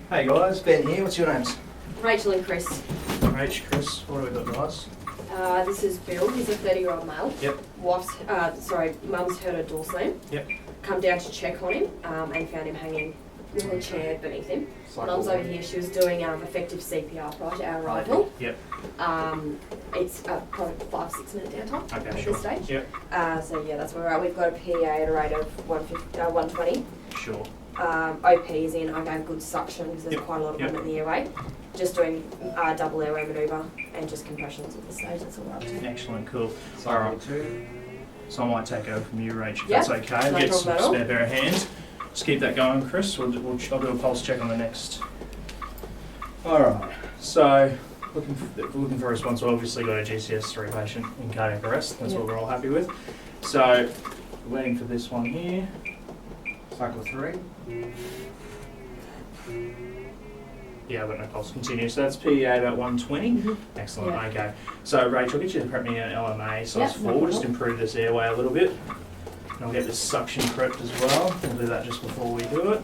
Hey guys, Ben here. What's your names? Rachel and Chris. Rach, Chris. What have we got, guys? This is Bill. He's a 30-year-old male. Yep. Mum's heard a door slam. Yep. Come down to check on him and found him hanging with a chair beneath him. Mum's over here. She was doing effective CPR prior to our arrival. Yep. It's probably 5-6 minute downtime at sure. this stage. Yep. So yeah, that's where we're at. We've got a PA at a rate of 120. Sure. OP is in. I gave good suction because there's Yep. quite a lot of movement in the airway. Just doing double airway manoeuvre and just compressions at this stage. That's all we're up to. Excellent, cool. Cycle Alright. 2. So I might take over from you, Rach, if Yep. that's okay. No Get problem some at all. spare pair of hands. Just keep that going, Chris. I'll do a pulse check on the next. Alright, so looking for a response. We've obviously got a GCS3 patient in cardiac arrest. That's what Yep. we're all happy with. So waiting for this one here. Cycle 3. Yeah, I've got no pulse. Continue. So that's PEA about 120. Mhm. Excellent. Yeah. Okay. So Rachel, I'll get you to prep me an LMA size Yeah, 4. no We'll just problem. improve this airway a little bit. And I'll get this suction prepped as well. We'll do that just before we do it.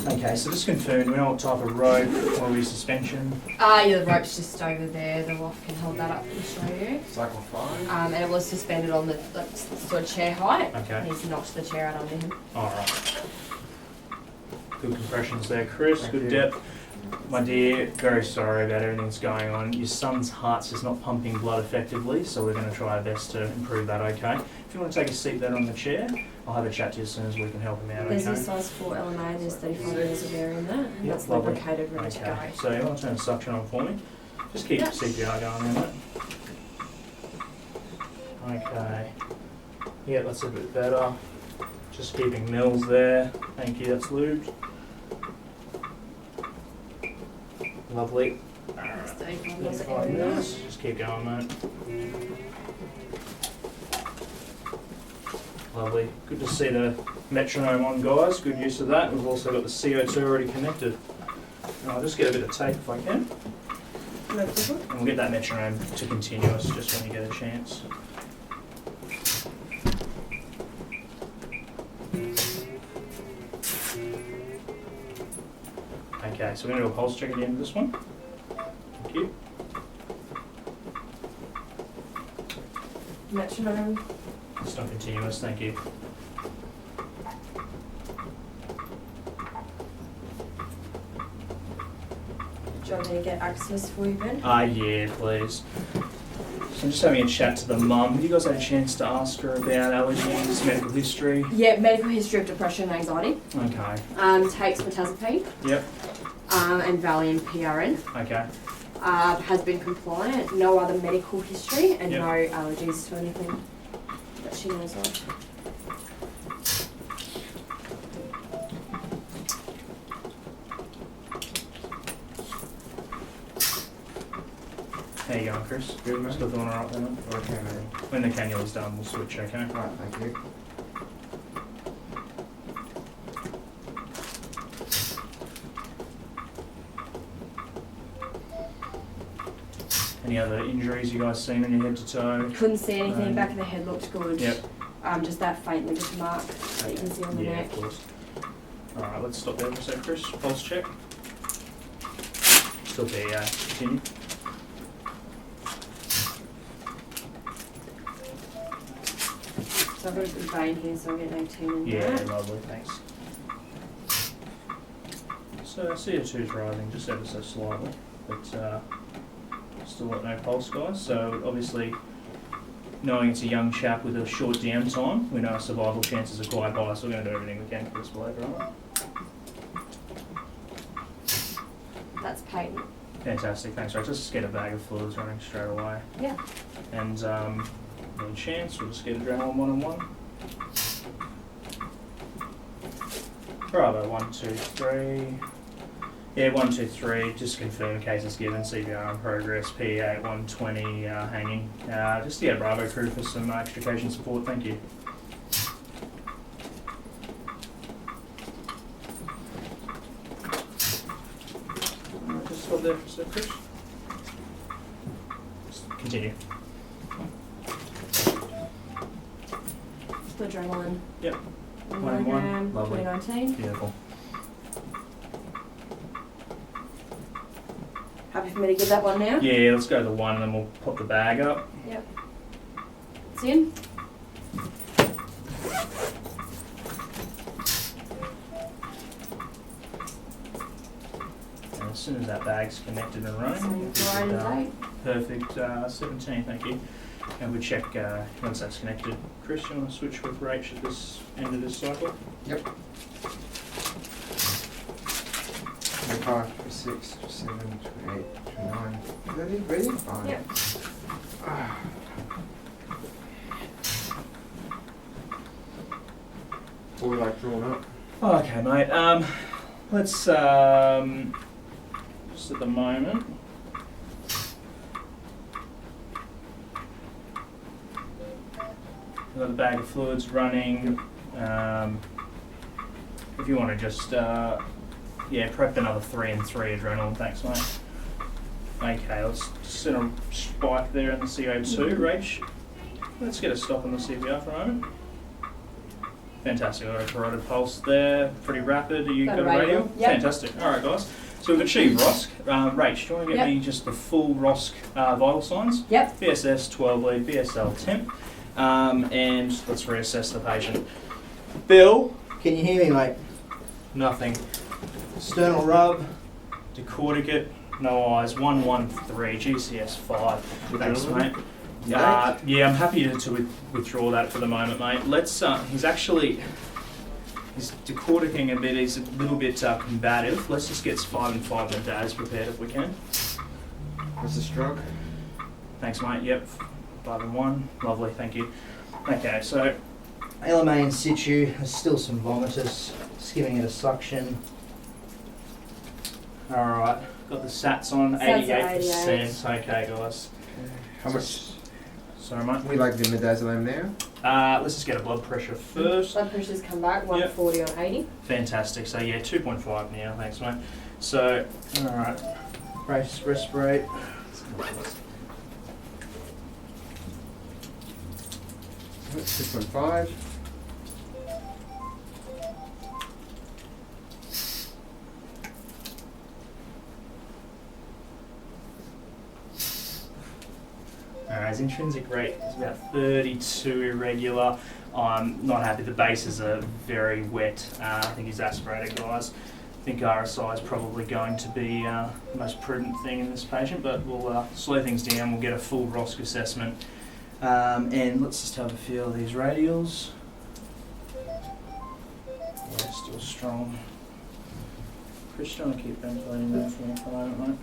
Okay, so just confirm, we know what type of rope or we suspension. Yeah, the rope's just over there. The WAF can hold that up and show you. Cycle 5. And it was suspended on the sort of chair height. Okay. And he's knocked the chair out under him. Alright. Good compressions there, Chris. Thank Good you. depth. My dear, very sorry about everything that's going on. Your son's heart's just not pumping blood effectively, so we're going to try our best to improve that, okay? If you want to take a seat there on the chair, I'll have a chat to you as soon as we can help him out, There's okay? a size 4 LMA. There's 35 mils of air in that. And Yep, that's lovely. lubricated, ready to go. Okay, so you want to turn the suction on for me? Just keep Yep. CPR going in it. Okay. Yeah, that's a bit better. Just keeping mils there. Thank you, that's lubed. Lovely. That's 35 mils of 35 air in that. mils. Just keep going, mate. Lovely. Good to see the metronome on, guys. Good use of that. We've also got the CO2 already connected. And I'll just get a bit of tape if I can. No problem. And we'll get that metronome to continuous just when you get a chance. Okay, so we're going to do a pulse check at the end of this one. Thank you. Metronome. It's not continuous, thank you. Do you want me to get access for you, Ben? Yeah, please. So I'm just having a chat to the mum. Have you guys had a chance to ask her about allergies, medical history? Yeah, medical history of depression and anxiety. Okay. Takes mirtazapine. Yep. And Valium PRN. Okay. Has been compliant. No other medical history and Yep. no allergies to anything that she knows of. How you going, Chris? Good, mate. Still doing alright then? Okay, mate. When the cannula's done, we'll switch, okay? Right, thank you. Any other injuries you guys seen on your head to toe? Couldn't see anything. No. Back of the head looked good. Yep. Just that faint ligature mark that you can see on the Yeah, neck. of course. Alright, let's stop there for a sec, Chris. Pulse check. Still PEA. Continue. So I've got a good vein here, so I'll get 18 in Yeah, that. lovely, thanks. So CO2's rising just ever so slightly, but still got no pulse, guys. So obviously, knowing it's a young chap with a short downtime, we know our survival chances are quite high, so we're going to do everything we can for this bloke, right? That's patent. Fantastic, thanks, Rach. Let's just get a bag of fluids running straight away. Yeah. And any chance, we'll just get adrenaline 1-on-1. Bravo, 1, 2, 3. Yeah, 1, 2, 3. Just confirm case is given. CPR in progress. PEA at 120 hanging. Just yeah, Bravo crew for some extrication support. Thank you. Alright, just hold there for a sec, Chris. Just continue. The adrenaline. Yep. 1 1 and 1. milligram, Lovely. 2019. Beautiful. Happy for me to give that one now? Yeah, let's go to the 1 and then we'll pop the bag up. Yep. It's in. And as soon as that bag's connected and running, Same we'll for put, item 8. perfect, 17, thank you. And we'll check once that's connected. Chris, you want to switch with Rach at this end of this cycle? Yep. 25, 26, 27, 28, 29, 30. Ready? Fine. Yep. All like drawn up. Okay, mate. Let's just at the moment. We've got the bag of fluids running. If you want to just prep another 3 and 3 adrenaline, thanks, mate. Okay, let's set a spike there in the CO2, Rach. Let's get a stop on the CPR for a moment. Fantastic, I've got a carotid pulse there, pretty rapid. Are you got a radio? Yep. Fantastic. Alright guys, so we've achieved ROSC. Rach, do you want to get Yep. me just the full ROSC vital signs? Yep. BSS 12 lead, BSL temp, and let's reassess the patient. Bill, can you hear me, mate? Nothing. Sternal rub, decorticate, no eyes, 113, GCS 5. Thanks, mate. Yeah, I'm happy to withdraw that for the moment, mate. Let's. He's decorticing a bit. He's a little bit combative. Let's just get 5 and 5 and dads prepared if we can. What's the stroke? Thanks, mate. Yep, 5 and 1. Lovely, thank you. Okay, so LMA in situ. There's still some vomitus. Just giving it a suction. All right, got the sats on. Sats are 88%. Okay, guys. How much? Sorry, mate. We like the midazolam now. Let's just get a blood pressure first. Blood pressure's come back, 140 on 80. Fantastic. So yeah, 2.5 now. Thanks, mate. So, all right. Brace, respirate. 2.5. His intrinsic rate is about 32 irregular. I'm not happy. The bases are very wet. I think he's aspirated, guys. I think RSI is probably going to be the most prudent thing in this patient, but we'll slow things down. We'll get a full ROSC assessment. And let's just have a feel of these radials. Yeah, still strong. Chris, do you want to keep ventilating that for me for a moment, mate?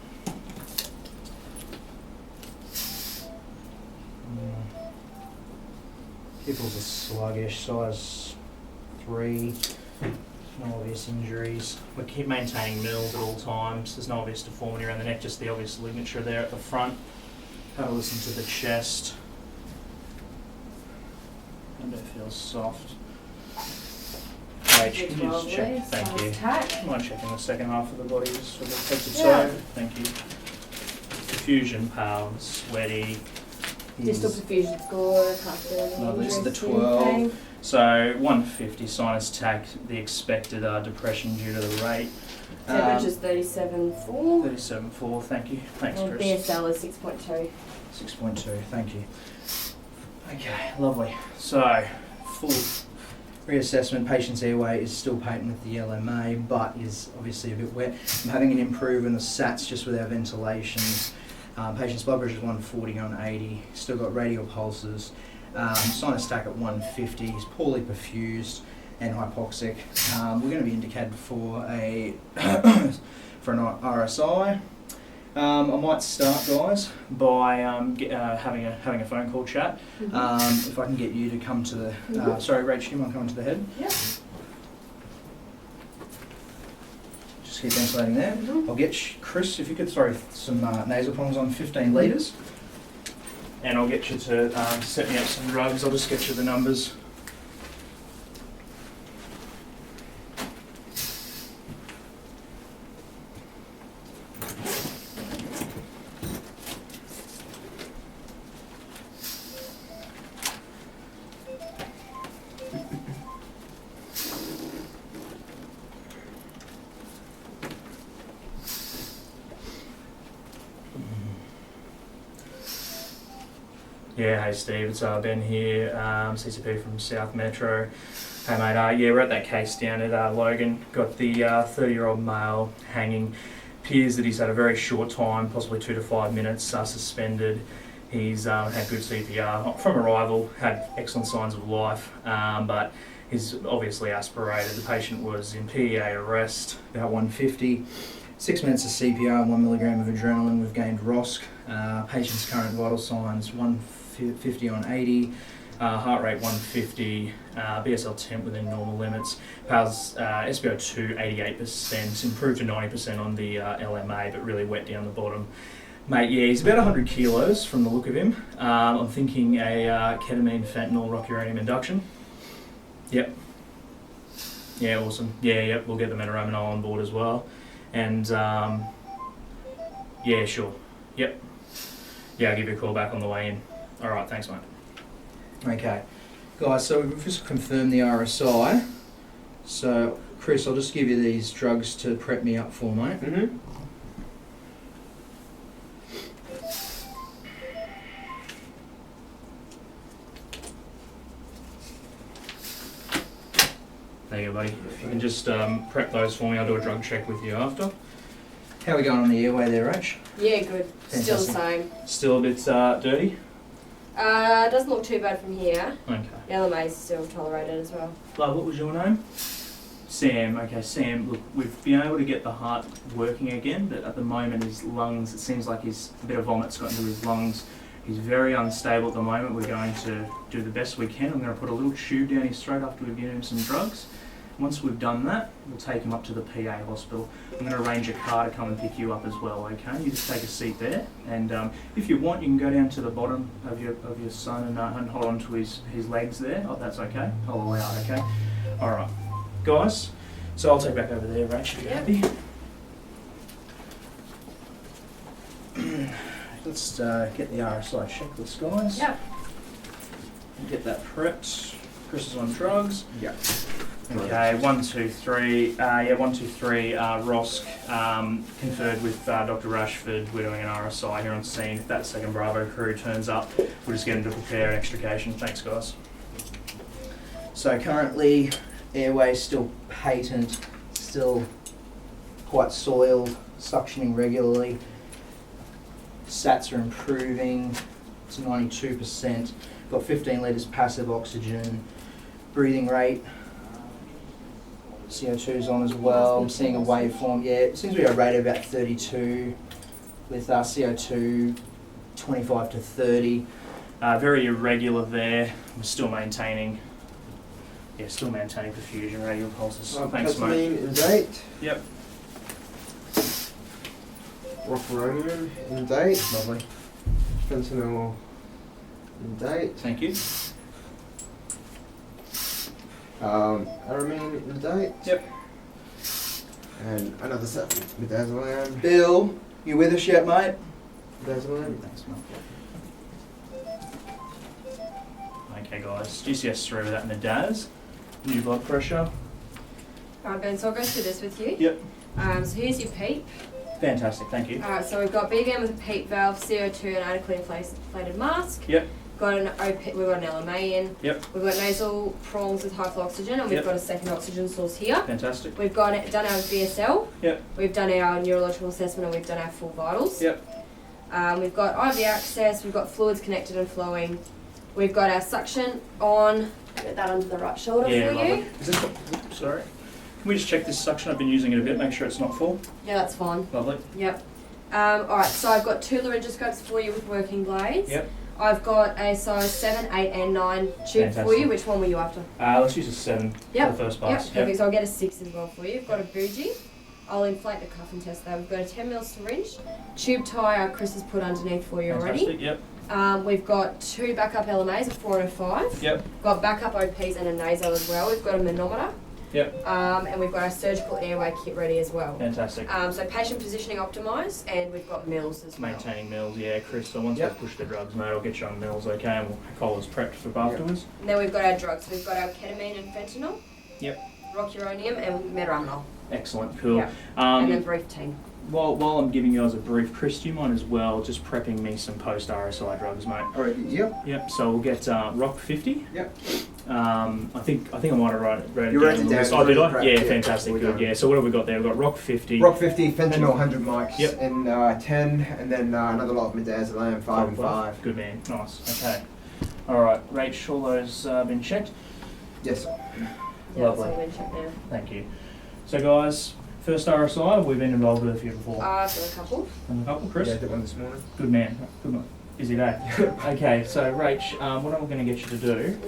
Pupils are sluggish, size 3, no obvious injuries. We keep maintaining mils at all times. There's no obvious deformity around the neck, just the obvious ligature there at the front. Have a listen to the chest. And it feels soft. Rach, can you just check? Thank you. Mind checking the second half of the body just for the head to toe? Thank you. Diffusion, pale, sweaty. Distal perfusion score, can't feel any Lovely, this is the injuries, 12. pain. So 150 sinus tach, the expected depression due to the rate. Temperature's 37.4. 37.4, thank you. Thanks, And Chris. BSL is 6.2. 6.2, thank you. Okay, lovely. So, full reassessment. Patient's airway is still patent with the LMA, but is obviously a bit wet. I'm having an improve in the SATs just with our ventilations. Patient's blood pressure is 140 on 80. Still got radial pulses. Sinus tach at 150. He's poorly perfused and hypoxic. We're going to be indicated for a for an RSI. I might start, guys, by having a phone call chat. If I can get you to come to the sorry, Rach, do you mind coming to the head? Yep. Just keep ventilating there. I'll get Chris, if you could throw some nasal prongs on 15 litres, and I'll get you to set me up some drugs. I'll just get you the numbers. Yeah, hey Steve, it's Ben here, CCP from South Metro. Hey mate, yeah, we're at that case down at Logan. Got the 30-year-old male hanging. Appears that he's had a very short time, possibly 2 to 5 minutes, suspended. He's had good CPR from arrival, had excellent signs of life, but he's obviously aspirated. The patient was in PEA arrest, about 150. 6 minutes of CPR and 1 milligram of adrenaline. We've gained ROSC. Patient's current vital signs 150 on 80, heart rate 150, BSL temp within normal limits. PALS SpO2 88%, improved to 90% on the LMA, but really wet down the bottom. Mate, yeah, he's about 100 kilos from the look of him. I'm thinking a ketamine, fentanyl, rocuronium induction. Yep. Yeah, awesome. Yeah, we'll get the metaraminol on board as well. And yeah, sure. Yep. Yeah, I'll give you a call back on the way in. All right, thanks, mate. Okay, guys. So we've just confirmed the RSI. So, Chris, I'll just give you these drugs to prep me up for, mate. Mm-hmm. There you go, buddy. If you can just prep those for me, I'll do a drug check with you after. How are we going on the airway there, Rach? Yeah, good. Fantastic. Still the same. Still a bit dirty? Doesn't look too bad from here. Okay. The LMA's still tolerated as well. Love, what was your name? Sam. Okay, Sam. Look, we've been able to get the heart working again, but at the moment his lungs, it seems like a bit of vomit's got into his lungs. He's very unstable at the moment. We're going to do the best we can. I'm going to put a little tube down his throat after we've given him some drugs. Once we've done that, we'll take him up to the PA hospital. I'm going to arrange a car to come and pick you up as well, okay? You just take a seat there, and if you want, you can go down to the bottom of your son and hold on to his legs there. Oh, that's okay. All the way out, okay? All right, guys. So I'll take back over there, Rach. You happy? Let's get the RSI checklist, guys. Yep. Get that prepped. Chris is on drugs. Yeah. Okay, 1, 2, 3. 1, 2, 3. ROSC conferred with Dr. Rashford. We're doing an RSI here on scene. If that second Bravo crew turns up, we'll just get him to prepare an extrication. Thanks, guys. So currently, airway still patent, still quite soiled, suctioning regularly. Sats are improving to 92%. Got 15 litres passive oxygen. Breathing rate. CO2's on as well. I'm seeing a waveform. Yeah, it seems to be a rate of about 32 with CO2 25 to 30. Very irregular there. We're still maintaining. Yeah, still maintaining perfusion, radial pulses. Thanks, mate. Ketamine in date. Yep. Rocuronium in date. Lovely. Fentanyl in date. Thank you. Aramine in date. Yep. And another set with midazolam. Bill, you with us yet, mate? Midazolam. Thanks, mate. Okay, guys. GCS3 with that midaz. New blood pressure. Alright, Ben, so I'll go through this with you. Yep. So here's your PEEP. Fantastic, thank you. Alright, so we've got BVM with a PEEP valve, CO2 and adequately inflated mask. Yep. Got an we've got an LMA in. Yep. We've got nasal prongs with high flow oxygen, and we've Yep. got a second oxygen source here. Fantastic. We've done our BSL. Yep. We've done our neurological assessment, and we've done our full vitals. Yep. We've got IV access. We've got fluids connected and flowing. We've got our suction on. Get that under the right shoulder Yeah, for lovely. you. Is this sorry? Can we just check this suction? I've been using it a bit, make sure it's not full. Yeah, that's fine. Lovely. Yep. Alright, so I've got 2 laryngoscopes for you with working blades. Yep. I've got a size 7, 8 and 9 tube for Fantastic. you. Which one were you after? Let's use a 7 Yep. for the first Yep, pass. perfect. So I'll get a 6 as well for you. I've got a bougie. I'll inflate the cuff and test that. We've got a 10mm syringe. Tube tie Chris has put underneath for you Fantastic. already. Yep. We've got 2 backup LMAs, a 4 and a 5. Yep. Got backup OPs and a nasal as well. We've got a manometer. Yep. And we've got our surgical airway kit ready as well. Fantastic. So patient positioning optimised, and we've got mills as well. Maintaining meals, yeah, Chris. So once Yep. we push the drugs, mate, I'll get you on meals, okay, and we'll call us prepped for afterwards. And then we've got our drugs. We've got our ketamine and fentanyl. Yep. Rocuronium and metaraminol. Excellent, cool. Yeah. And then brief team. while I'm giving you guys a brief, Chris, do you mind as well just prepping me some post RSI drugs, mate? Alright, yep. Yep. So we'll get Rock 50. Yep. I think I might have wrote it You wrote down. it down. Oh, did I? Correct, Yeah, yeah. fantastic. We're Good. done. Yeah. So what have we got there? We've got Rock 50. Rock 50, fentanyl 100 mics, Yep. and 10, and then another lot of midazolam, 5 and 5. Good man. Nice. Okay. All right, Rach, all those been checked. Yes. Yeah, Lovely. so I'm going to check now. Thank you. So guys, first RSI, we've been involved with a few before. I've got a couple. And a couple, Chris. Yeah, I did one this morning. Good man. Good man. Busy day. Okay, so Rach, what I'm going to get you to do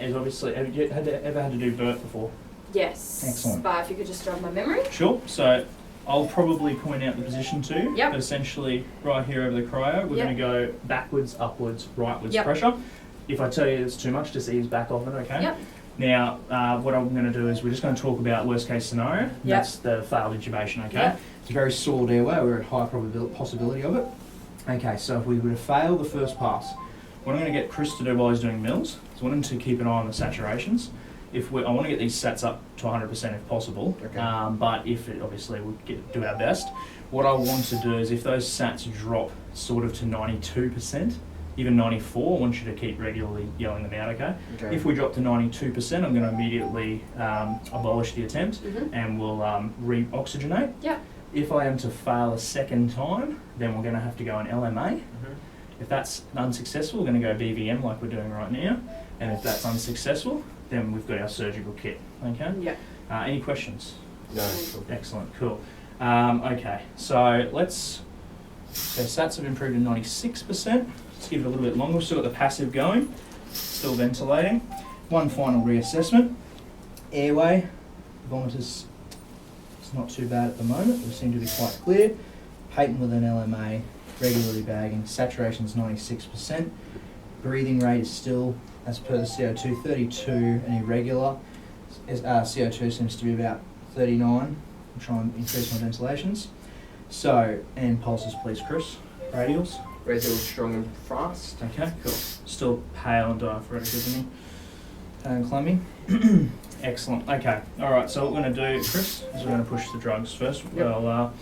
is obviously, have you ever had to do BERT before? Yes. Excellent. But if you could just jog my memory. Sure. So I'll probably point out the position too. Yep. But essentially, right here over the cryo, we're Yep. going to go backwards, upwards, rightwards Yep. pressure. If I tell you it's too much, just ease back off it, okay? Yep. Now, what I'm going to do is we're just going to talk about worst case scenario. Yep. That's the failed intubation, okay? Yep. It's a very solid airway. We're at high possibility of it. Okay, so if we were to fail the first pass, what I'm going to get Chris to do while he's doing mills is I want him to keep an eye on the saturations. I want to get these sats up to 100% if possible, Okay. but if it, obviously we'll do our best. What I want to do is if those sats drop sort of to 92%, even 94, I want you to keep regularly yelling them out, okay? Okay. If we drop to 92%, I'm going to immediately abolish the attempt Mm-hmm. and we'll re-oxygenate. Yep. If I am to fail a second time, then we're going to have to go an LMA. Mhm. If that's unsuccessful, we're going to go BVM like we're doing right now. And if that's unsuccessful, then we've got our surgical kit, okay? Yep. Any questions? No. Excellent, cool. Okay, so sats have improved to 96%. Let's give it a little bit longer. We've still got the passive going, still ventilating. One final reassessment. Airway, vomitus, it's not too bad at the moment. We seem to be quite clear. Patent with an LMA, regularly bagging. Saturation's 96%. Breathing rate is still, as per the CO2, 32 and irregular. CO2 seems to be about 39. I'll try and increase my ventilations. So, and pulses please, Chris. Radials. Radial strong and fast. Okay, cool. Still pale and diaphoretic, isn't he? Pale and clammy. Excellent. Okay. All right. So what we're going to do, Chris, is we're going to push the drugs first. Yep. Well,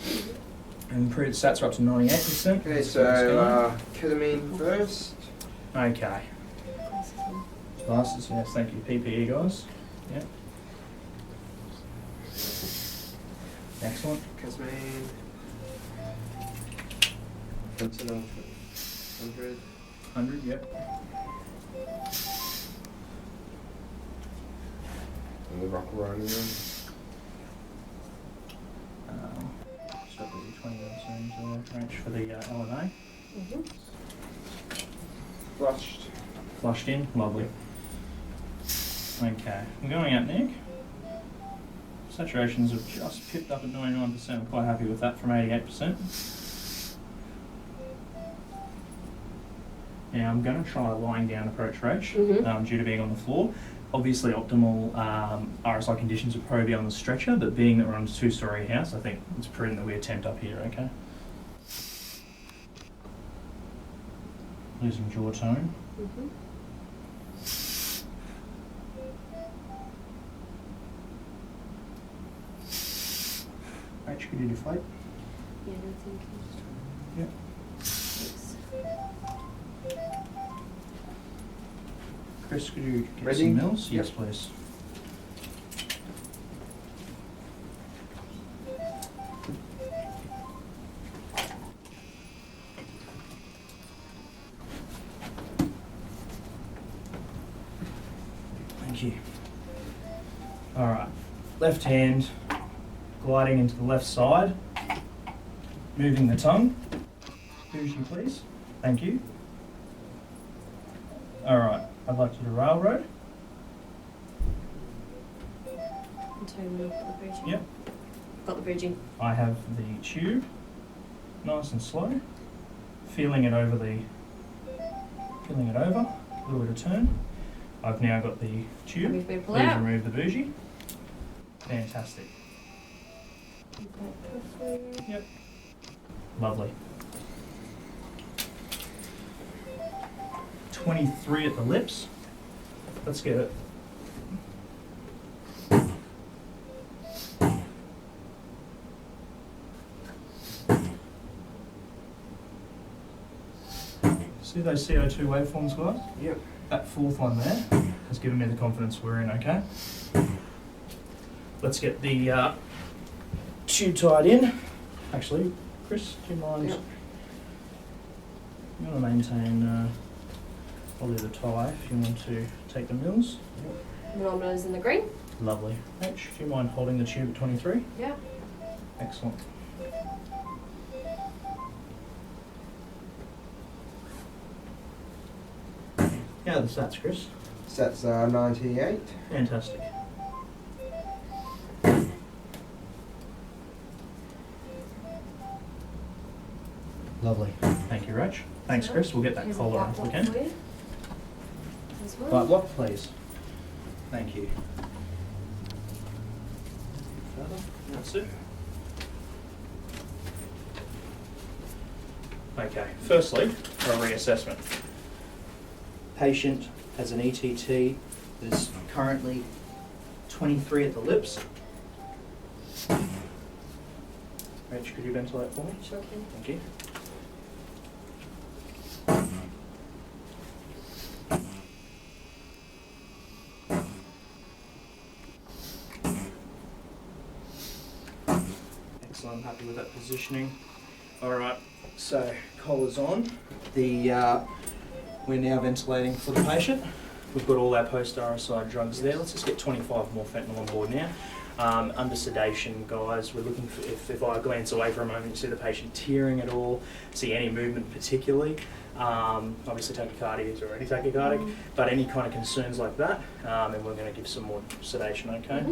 improved sats are up to 98%. Okay, Let's get this so ketamine first. going. Okay. Glasses. Yes. Thank you. PPE guys. Yep. Excellent. Ketamine. Fentanyl 100. 100. Yep. And the rocuronium. Stop with the 20 mils range for the LMA. Mm-hmm. Flushed. Flushed in, lovely. Okay, I'm going out Nick. Saturations have just pipped up at 99%. I'm quite happy with that from 88%. Now I'm going to try a lying down approach, Rach, Mhm. due to being on the floor. Obviously, optimal RSI conditions would probably be on the stretcher, but being that we're on a two-storey house, I think it's prudent that we attempt up here, okay? Losing jaw tone. Mm-hmm. Rach, could you deflate? Yeah, no, thank you. Yep. Thanks. Chris, could you get Ready? some mils? Yep. Yes, please. Thank you. All right. Left hand gliding into the left side, moving the tongue. Bougie, please. Thank you. All right. I'd like you to railroad. And tell me when I've got the bridging. Yep. Got the bridging. I have the tube, nice and slow, feeling it over, a little bit of turn. I've now got the Happy tube. for me to pull Please out. remove the bougie. Fantastic. Yep. Lovely. 23 at the lips. Let's get it. See those CO2 waveforms, guys? Yep. That fourth one there has given me the confidence we're in, okay? Let's get the tube tied in. Actually, Chris, do you mind? Yep. You want to maintain probably the tie if you want to take the mils. Manometers in the green. Lovely. H, do you mind holding the tube at 23? Yeah. Excellent. How are the stats, Chris? Sets 98. Fantastic. Lovely. Thank you, Rach. Thanks, Chris. We'll get that Here's a collar white on if we block can. for you as well. Right block, please. Thank you. Further. That's it. Okay, firstly, for a reassessment. Patient has an ETT that is currently 23 at the lips. Rach, could you ventilate for me? Sure can. Thank you. Excellent, I'm happy with that positioning. Alright, so collar's on. We're now ventilating for the patient. We've got all our post-RSI drugs there. Let's just get 25 more fentanyl on board now. Under sedation, guys, we're looking for, if I glance away for a moment, you see the patient tearing at all, see any movement particularly. Obviously tachycardia is already tachycardic, but any kind of concerns like that, and we're going to give some more sedation, okay?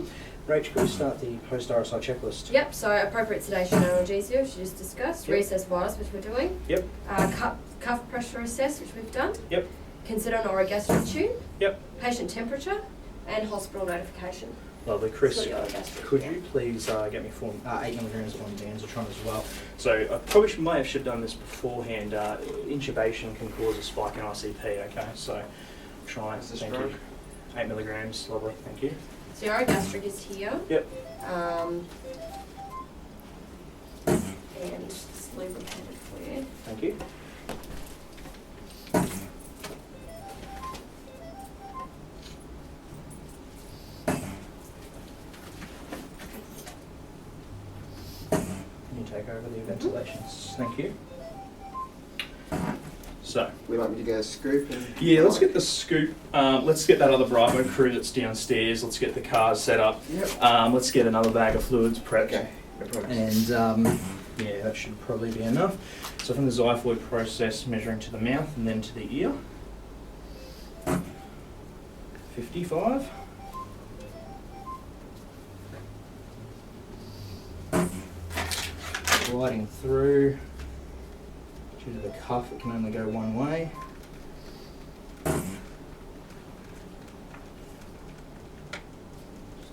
Rach, can we start the post-RSI checklist? Yep, so appropriate sedation analgesia, which we just discussed. Yep. Reassess virus, which we're doing. Yep. Cuff pressure assess, which we've done. Yep. Consider an orogastric tube. Yep. Patient temperature, and hospital notification. Lovely. Chris, So your orogastric, could yeah. you please get me 8 milligrams of ondansetron as well? So I probably should have done this beforehand. Intubation can cause a spike in ICP, okay? So try and Is this thank drug? you. 8 milligrams, lovely, thank you. So your orogastric is here. Yep. And just lubricated for you. Thank you. Can you take over the ventilations? Thank you. So, We'd like me to get a scoop and... yeah, let's get the scoop. Let's get that other Bravo crew that's downstairs. Let's get the cars set up. Yep. Let's get another bag of fluids prepped. Okay, no problem. And yeah, that should probably be enough. So from the xiphoid process, measuring to the mouth and then to the ear. 55. Gliding through. Due to the cuff, it can only go one way. Just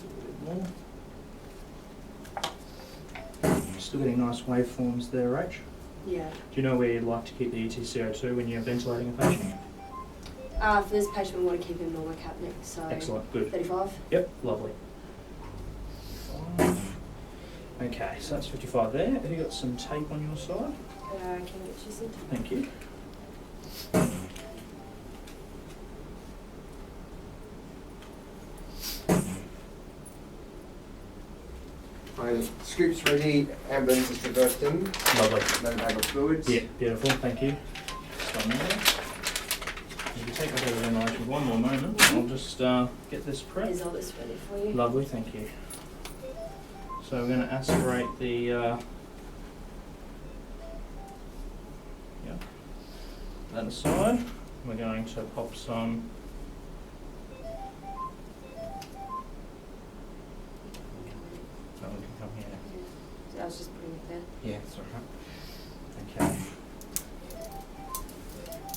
a little bit more. Still getting nice waveforms there, Rach. Yeah. Do you know where you'd like to keep the ETCO2 when you're ventilating a patient? For this patient, we want to keep him normocapnic, so Excellent, good. 35. Yep, lovely. Okay, so that's 55 there. Have you got some tape on your side? Can get you some. Thank you. Right, scoop's ready, ambulance is traversed in, Lovely. no bag of fluids. Yeah, beautiful, thank you. Just one there. You can take that over ventilation for one more moment. I'll just get this prepped. Here's all this ready for you. Lovely, thank you. So we're going to aspirate the that aside. We're going to pop some that one can come here. So I was just putting it there. Yeah, it's alright. Okay.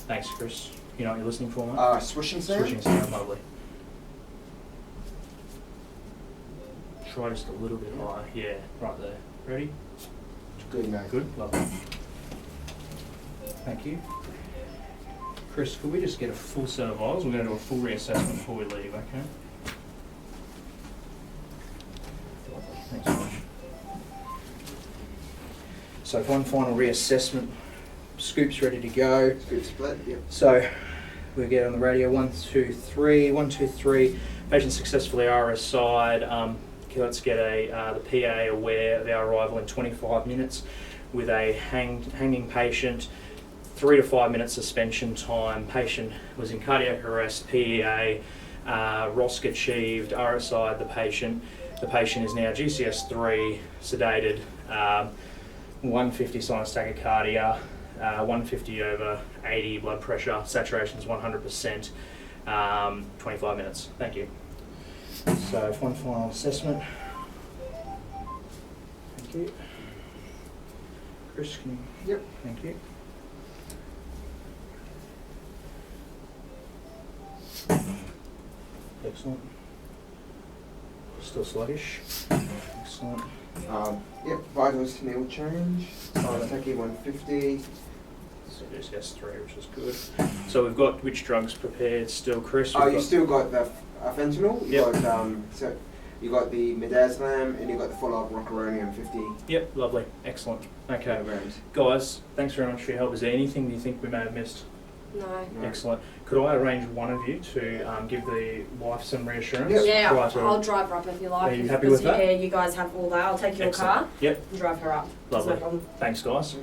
Thanks, Chris. You know what you're listening for, mate? Swishing sound? Switching sound, lovely. Try just a little bit higher. Yeah, right there. Ready? Good, mate. Good, lovely. Thank you. Chris, could we just get a full set of vials? We're going to do a full reassessment before we leave, okay? Lovely, thanks so much. So one final reassessment scoops ready to go. Scoop split, yep. So we get on the radio, 1, 2, 3, 1, 2, 3. Patient successfully RSI'd. Let's get the PA aware of our arrival in 25 minutes with a hanging patient, 3 to 5 minute suspension time. Patient was in cardiac arrest, PEA, ROSC achieved, RSI'd the patient. The patient is now GCS3, sedated, 150 sinus tachycardia, 150 over 80 blood pressure, saturation's 100%, 25 minutes. Thank you. So one final assessment. Thank you. Chris, can you? Yep. Thank you. Excellent. Still sluggish. Excellent. Yep, vitals to nil change. Tachy 150. So just S3, which is good. So we've got which drugs prepared still, Chris? Oh, you still got the fentanyl. You Yep. got so you got the midazolam and you got the follow-up rocuronium 50 Yep, lovely. Excellent. Okay. milligrams. Guys, thanks very much for your help. Is there anything you think we may have missed? No. No. Excellent. Could I arrange one of you to give the wife some reassurance? Yep. Yeah, prior to- I'll drive her up if you like. Are you if- happy because with that? Yeah, you guys have all that. I'll take your Excellent. car Yep, and drive her up. There's no lovely. problem. Thanks, guys.